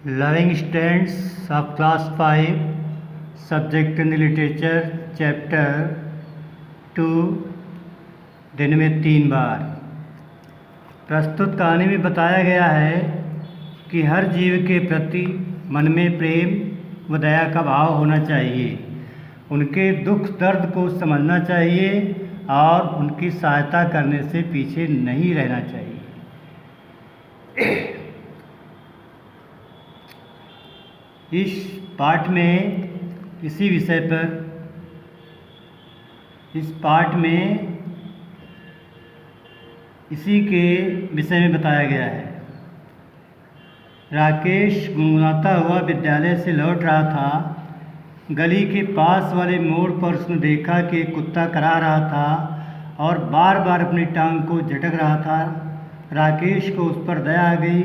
Loving Stands of Class 5, Subject in the Literature, Chapter 2, दिन में 3 बार। प्रस्तुत कहानी में बताया गया है कि हर जीव के प्रति मन में प्रेम व दया का भाव होना चाहिए, उनके दुख दर्द को समझना चाहिए और उनकी सहायता करने से पीछे नहीं रहना चाहिए। इस पाठ में इसी विषय पर इसी के विषय में बताया गया है। राकेश गुनगुनाता हुआ विद्यालय से लौट रहा था। गली के पास वाले मोड़ पर उसने देखा कि एक कुत्ता करा रहा था और बार बार अपनी टांग को झटक रहा था। राकेश को उस पर दया आ गई।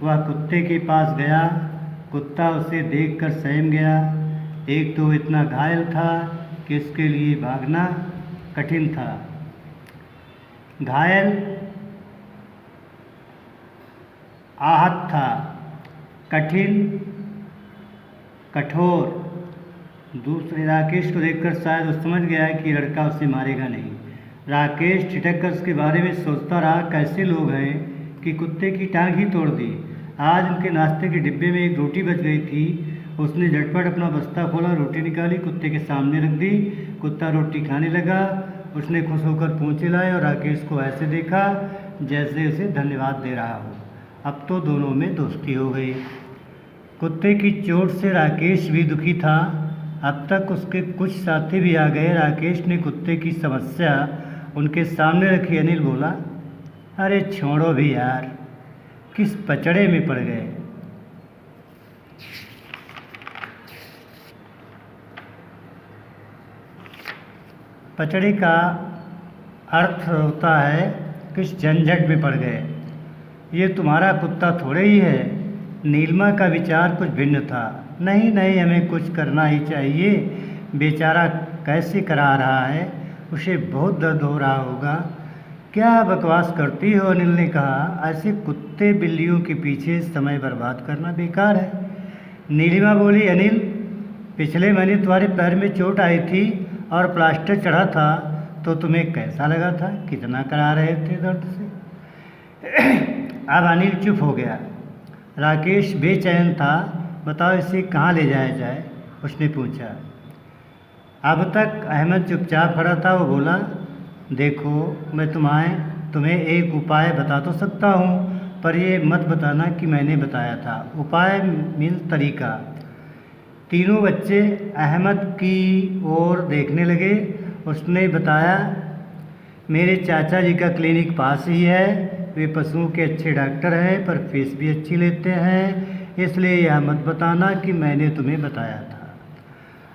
वह कुत्ते के पास गया। कुत्ता उसे देखकर सहम गया। एक तो इतना घायल था कि इसके लिए भागना कठिन था। घायल, आहत था, कठिन, कठोर। दूसरे राकेश को देखकर शायद वो समझ गया कि लड़का उसे मारेगा नहीं। राकेश ठिठक कर उसके बारे में सोचता रहा, कैसे लोग हैं कि कुत्ते की टांग ही तोड़ दी। आज उनके नाश्ते के डिब्बे में एक रोटी बच गई थी। उसने झटपट अपना बस्ता खोला, रोटी निकाली, कुत्ते के सामने रख दी। कुत्ता रोटी खाने लगा। उसने खुश होकर पूंछ हिलाए और राकेश को ऐसे देखा जैसे उसे धन्यवाद दे रहा हो। अब तो दोनों में दोस्ती हो गई। कुत्ते की चोट से राकेश भी दुखी था। अब तक उसके कुछ साथी भी आ गए। राकेश ने कुत्ते की समस्या उनके सामने रखी। अनिल बोला, अरे छोड़ो भी यार, किस पचड़े में पड़ गए। पचड़े का अर्थ होता है किस झंझट में पड़ गए। ये तुम्हारा कुत्ता थोड़े ही है। नीलिमा का विचार कुछ भिन्न था। नहीं, हमें कुछ करना ही चाहिए। बेचारा कैसे करा रहा है, उसे बहुत दर्द हो रहा होगा। क्या बकवास करती हो, अनिल ने कहा। ऐसे कुत्ते बिल्लियों के पीछे समय बर्बाद करना बेकार है। नीलिमा बोली, अनिल, पिछले महीने तुम्हारे पैर में चोट आई थी और प्लास्टर चढ़ा था, तो तुम्हें कैसा लगा था? कितना करा रहे थे दर्द से। अब अनिल चुप हो गया। राकेश बेचैन था। बताओ, इसे कहाँ ले जाया जाए, उसने पूछा। अब तक अहमद चुपचाप खड़ा था। वो बोला, देखो, मैं तुम्हें एक उपाय बता तो सकता हूँ, पर ये मत बताना कि मैंने बताया था। उपाय मीन्स तरीका। तीनों बच्चे अहमद की ओर देखने लगे। उसने बताया, मेरे चाचा जी का क्लिनिक पास ही है। वे पशुओं के अच्छे डॉक्टर हैं, पर फीस भी अच्छी लेते हैं। इसलिए यह मत बताना कि मैंने तुम्हें बताया था।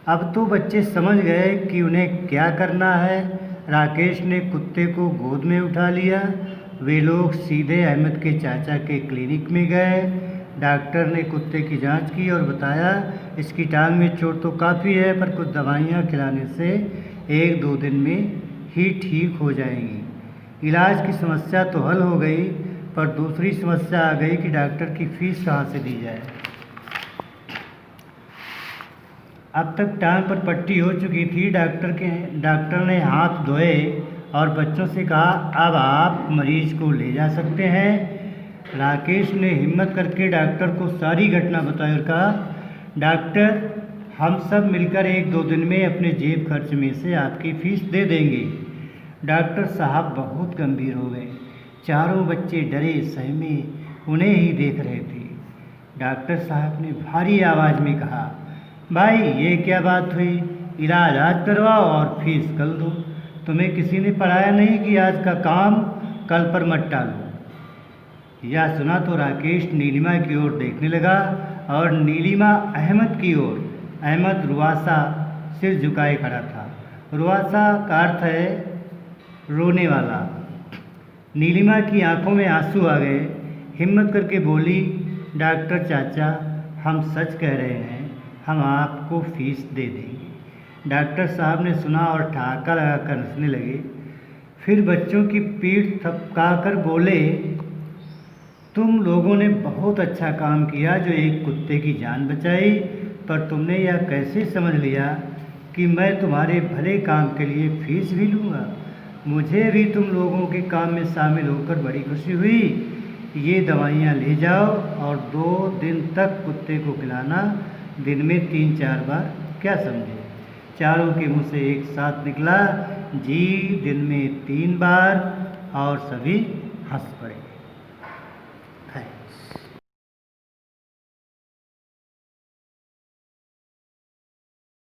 अब तो बच्चे समझ गए कि उन्हें क्या करना है। राकेश ने कुत्ते को गोद में उठा लिया। वे लोग सीधे अहमद के चाचा के क्लिनिक में गए। डॉक्टर ने कुत्ते की जांच की और बताया, इसकी टांग में चोट तो काफ़ी है, पर कुछ दवाइयाँ खिलाने से 1-2 दिन में ही ठीक हो जाएंगी। इलाज की समस्या तो हल हो गई, पर दूसरी समस्या आ गई कि डॉक्टर की फीस कहाँ से दी जाए। अब तक टांग पर पट्टी हो चुकी थी। डॉक्टर ने हाथ धोए और बच्चों से कहा, अब आप मरीज को ले जा सकते हैं। राकेश ने हिम्मत करके डॉक्टर को सारी घटना बताई और कहा, डॉक्टर, हम सब मिलकर 1-2 दिन में अपने जेब खर्च में से आपकी फीस दे देंगे। डॉक्टर साहब बहुत गंभीर हो गए। चारों बच्चे डरे सहमे उन्हें ही देख रहे थे। डॉक्टर साहब ने भारी आवाज़ में कहा, भाई, ये क्या बात हुई? इलाज आज करवाओ और फीस कल दो। तुम्हें किसी ने पढ़ाया नहीं कि आज का काम कल पर मत टालो। यह सुना तो राकेश नीलिमा की ओर देखने लगा और नीलिमा अहमद की ओर। अहमद रुआसा सिर झुकाए खड़ा था। रुआसा का अर्थ है रोने वाला। नीलिमा की आंखों में आंसू आ गए। हिम्मत करके बोली, डॉक्टर चाचा, हम सच कह रहे हैं, हम आपको फीस दे देंगे। डॉक्टर साहब ने सुना और ठहाका लगाकर हंसने लगे। फिर बच्चों की पीठ थपकाकर बोले, तुम लोगों ने बहुत अच्छा काम किया जो एक कुत्ते की जान बचाई, पर तुमने यह कैसे समझ लिया कि मैं तुम्हारे भले काम के लिए फीस भी लूँगा? मुझे भी तुम लोगों के काम में शामिल होकर बड़ी खुशी हुई। ये दवाइयाँ ले जाओ और 2 दिन तक कुत्ते को खिलाना, दिन में 3-4 बार। क्या समझे? चारों के मुँह से एक साथ निकला, जी, दिन में 3 बार। और सभी हंस पड़े। थैंक्स।